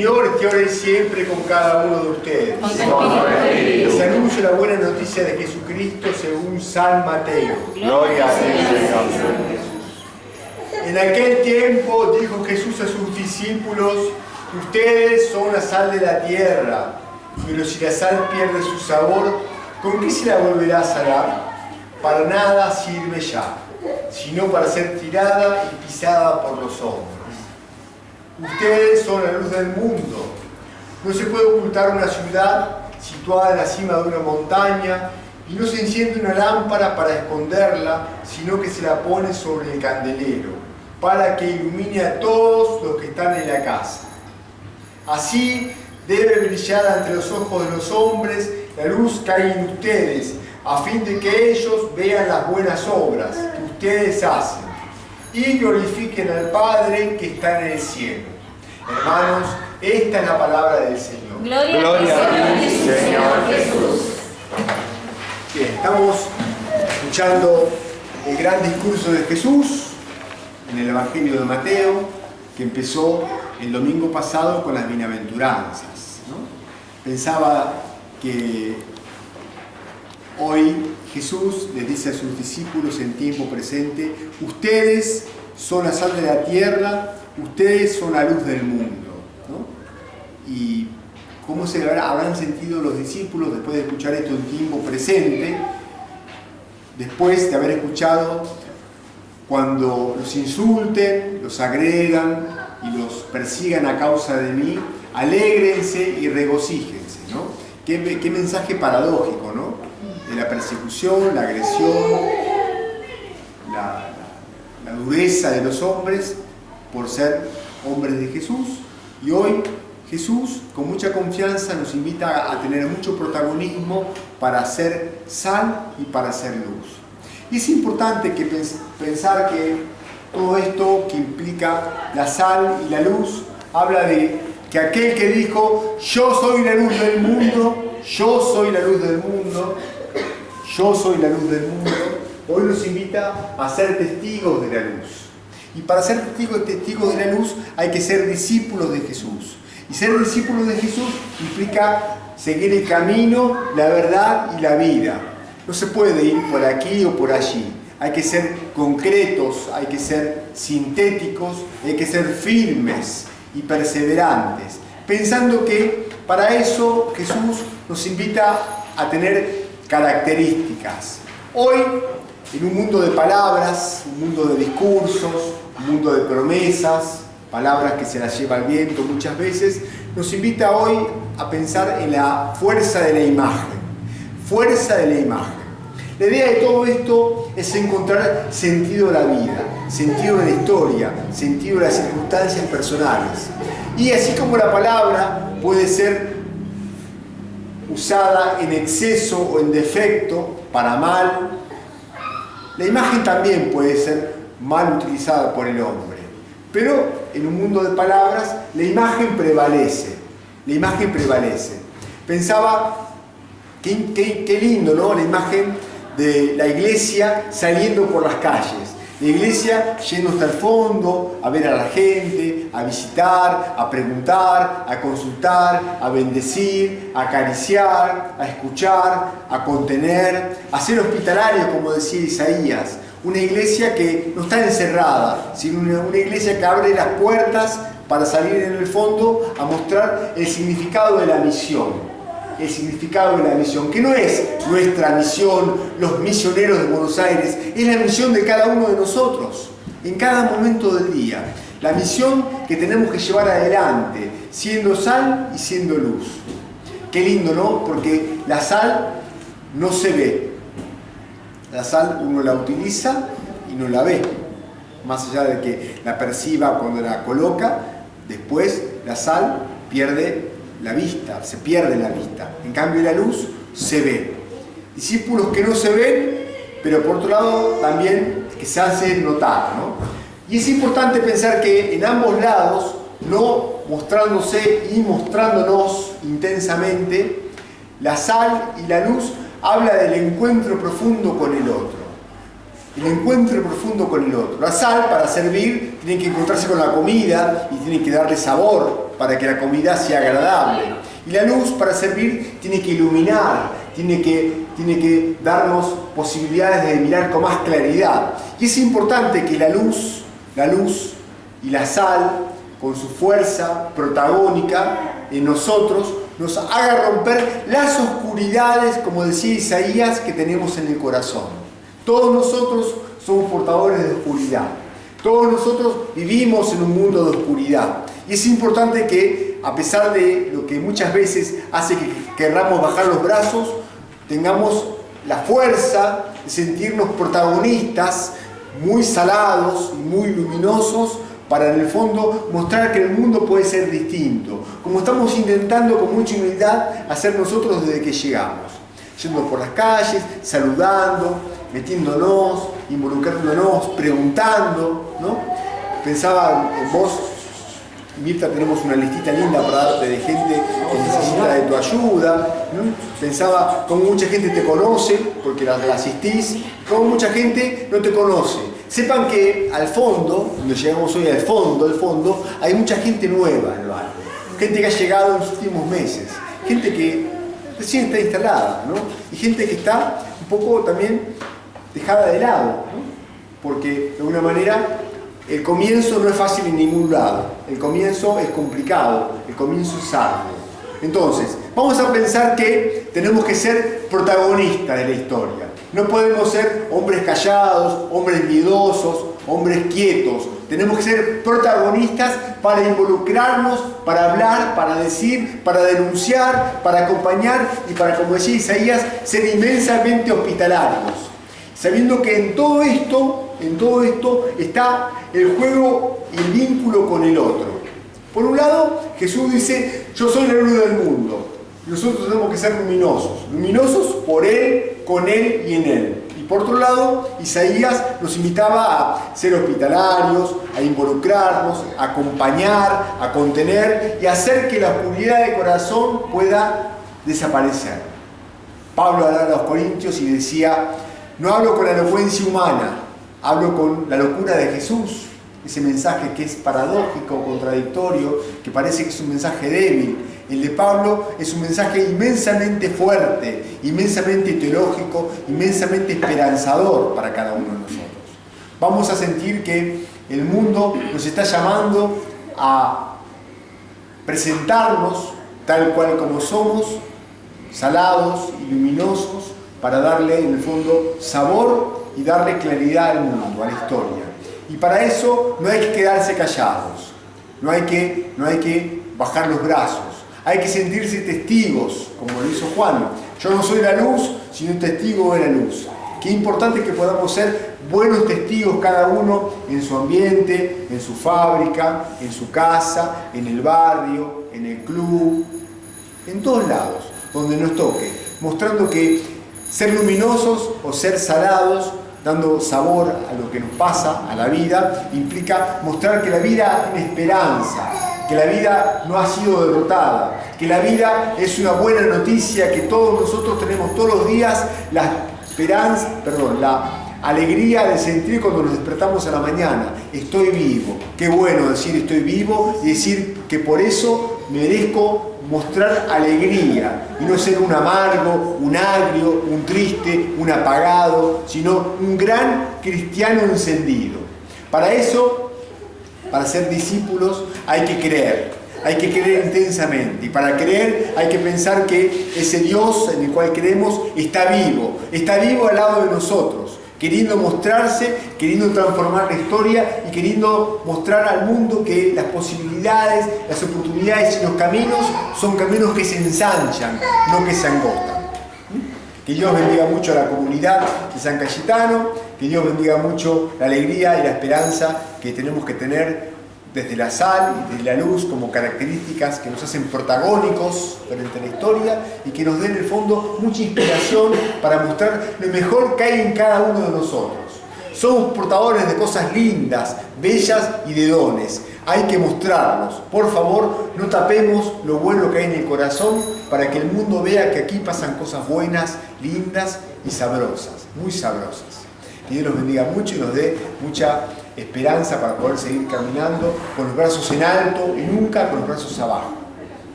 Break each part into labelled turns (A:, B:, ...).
A: Señor esté ahora y siempre con cada uno de ustedes. Les anuncio la buena noticia de Jesucristo según San Mateo.
B: Gloria a ti, Señor.
A: En aquel tiempo dijo Jesús a sus discípulos: ustedes son la sal de la tierra, pero si la sal pierde su sabor, ¿con qué se la volverá a salar? Para nada sirve ya, sino para ser tirada y pisada por los hombres. Ustedes son la luz del mundo. No se puede ocultar una ciudad situada en la cima de una montaña y no se enciende una lámpara para esconderla, sino que se la pone sobre el candelero, para que ilumine a todos los que están en la casa. Así debe brillar ante los ojos de los hombres la luz que hay en ustedes, a fin de que ellos vean las buenas obras que ustedes hacen y glorifiquen al Padre que está en el cielo. Hermanos, esta es la palabra del Señor.
B: Gloria a ti, Señor Jesús.
A: Bien, estamos escuchando el gran discurso de Jesús en el Evangelio de Mateo, que empezó el domingo pasado con las bienaventuranzas, ¿no? Pensaba que hoy Jesús les dice a sus discípulos en tiempo presente: ustedes son la sal de la tierra, ustedes son la luz del mundo, ¿no? Y cómo se habrán sentido los discípulos después de escuchar esto en tiempo presente, después de haber escuchado cuando los insulten, los agredan y los persigan a causa de mí, alégrense y regocíjense, ¿no? Qué mensaje paradójico, ¿no? De la persecución, la agresión, la dureza de los hombres por ser hombres de Jesús. Y hoy Jesús, con mucha confianza, nos invita a tener mucho protagonismo para ser sal y para ser luz. Y es importante pensar que todo esto que implica la sal y la luz habla de que aquel que dijo: yo soy la luz del mundo, yo soy la luz del mundo, yo soy la luz del mundo, hoy nos invita a ser testigos de la luz. Y para ser testigos de la luz hay que ser discípulos de Jesús. Y ser discípulos de Jesús implica seguir el camino, la verdad y la vida. No se puede ir por aquí o por allí. Hay que ser concretos, hay que ser sintéticos, hay que ser firmes y perseverantes, pensando que para eso Jesús nos invita a tener características. Hoy, en un mundo de palabras, un mundo de discursos, un mundo de promesas, palabras que se las lleva el viento muchas veces, nos invita hoy a pensar en la fuerza de la imagen. Fuerza de la imagen. La idea de todo esto es encontrar sentido a la vida, sentido a la historia, sentido a las circunstancias personales. Y así como la palabra puede ser usada en exceso o en defecto, para mal, la imagen también puede ser mal utilizada por el hombre. Pero en un mundo de palabras, la imagen prevalece. La imagen prevalece. Pensaba, qué lindo, ¿no? La imagen de la iglesia saliendo por las calles. La iglesia yendo hasta el fondo, a ver a la gente, a visitar, a preguntar, a consultar, a bendecir, a acariciar, a escuchar, a contener, a ser hospitalario, como decía Isaías. Una iglesia que no está encerrada, sino una iglesia que abre las puertas para salir en el fondo a mostrar el significado de la misión. El significado de la misión, que no es nuestra misión, los misioneros de Buenos Aires, es la misión de cada uno de nosotros, en cada momento del día. La misión que tenemos que llevar adelante, siendo sal y siendo luz. Qué lindo, ¿no? Porque la sal no se ve. La sal uno la utiliza y no la ve. Más allá de que la perciba cuando la coloca, después la sal pierde la vista, se pierde la vista. En cambio la luz se ve. Discípulos que no se ven, pero por otro lado también que se hacen notar, ¿no? Y es importante pensar que en ambos lados, no mostrándose y mostrándonos intensamente, la sal y la luz habla del encuentro profundo con el otro. El encuentro profundo con el otro. La sal, para servir, tiene que encontrarse con la comida y tiene que darle sabor. para que la comida sea agradable. Y la luz, para servir, tiene que iluminar, tiene que darnos posibilidades de mirar con más claridad. Y es importante que la luz y la sal, con su fuerza protagónica en nosotros, nos haga romper las oscuridades, como decía Isaías, que tenemos en el corazón. Todos nosotros somos portadores de oscuridad. Todos nosotros vivimos en un mundo de oscuridad. Y es importante que, a pesar de lo que muchas veces hace que querramos bajar los brazos, tengamos la fuerza de sentirnos protagonistas, muy salados y muy luminosos, para en el fondo mostrar que el mundo puede ser distinto, como estamos intentando con mucha humildad hacer nosotros desde que llegamos, yendo por las calles, saludando, metiéndonos, involucrándonos, preguntando, ¿no? Pensaba en vos, Mirta, tenemos una listita linda para darte de gente que necesita de tu ayuda, ¿no? Pensaba cómo mucha gente te conoce porque la asistís, cómo mucha gente no te conoce. Sepan que al fondo, donde llegamos hoy al fondo, hay mucha gente nueva en el barrio. Gente que ha llegado en los últimos meses. Gente que recién está instalada, ¿no? Y gente que está un poco también dejada de lado, ¿no? Porque de alguna manera el comienzo no es fácil en ningún lado. El comienzo es complicado, el comienzo es arduo. Entonces, vamos a pensar que tenemos que ser protagonistas de la historia. No podemos ser hombres callados, hombres miedosos, hombres quietos. Tenemos que ser protagonistas para involucrarnos, para hablar, para decir, para denunciar, para acompañar y para, como decía Isaías, ser inmensamente hospitalarios. Sabiendo que en todo esto está el juego y el vínculo con el otro. Por un lado, Jesús dice, yo soy la luz del mundo. Nosotros tenemos que ser luminosos por Él, con Él y en Él. Y por otro lado, Isaías nos invitaba a ser hospitalarios, a involucrarnos, a acompañar, a contener y a hacer que la oscuridad de corazón pueda desaparecer. Pablo hablaba a los Corintios y decía, no hablo con la elocuencia humana, hablo con la locura de Jesús. Ese mensaje que es paradójico, contradictorio, que parece que es un mensaje débil. El de Pablo es un mensaje inmensamente fuerte, inmensamente teológico, inmensamente esperanzador para cada uno de nosotros. Vamos a sentir que el mundo nos está llamando a presentarnos tal cual como somos, salados y luminosos, para darle en el fondo sabor y darle claridad al mundo, a la historia. Y para eso no hay que quedarse callados, no hay que bajar los brazos, hay que sentirse testigos, como lo hizo Juan. Yo no soy la luz, sino un testigo de la luz. Qué importante que podamos ser buenos testigos cada uno en su ambiente, en su fábrica, en su casa, en el barrio, en el club, en todos lados, donde nos toque, mostrando que ser luminosos o ser salados, dando sabor a lo que nos pasa, a la vida, implica mostrar que la vida tiene esperanza, que la vida no ha sido derrotada, que la vida es una buena noticia, que todos nosotros tenemos todos los días la alegría de sentir cuando nos despertamos a la mañana. Estoy vivo. Qué bueno decir estoy vivo y decir que por eso merezco mostrar alegría y no ser un amargo, un agrio, un triste, un apagado, sino un gran cristiano encendido. Para eso, para ser discípulos, hay que creer intensamente. Y para creer hay que pensar que ese Dios en el cual creemos está vivo al lado de nosotros, queriendo mostrarse, queriendo transformar la historia y queriendo mostrar al mundo que las posibilidades, las oportunidades y los caminos son caminos que se ensanchan, no que se angostan. Que Dios bendiga mucho a la comunidad de San Cayetano, que Dios bendiga mucho la alegría y la esperanza que tenemos que tener desde la sal y desde la luz como características que nos hacen protagónicos frente a la historia y que nos den en el fondo mucha inspiración para mostrar lo mejor que hay en cada uno de nosotros. Somos portadores de cosas lindas, bellas y de dones. Hay que mostrarlos. Por favor, no tapemos lo bueno que hay en el corazón para que el mundo vea que aquí pasan cosas buenas, lindas y sabrosas, muy sabrosas. Que Dios los bendiga mucho y nos dé mucha esperanza para poder seguir caminando con los brazos en alto y nunca con los brazos abajo.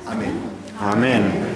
A: Amén.
B: Amén.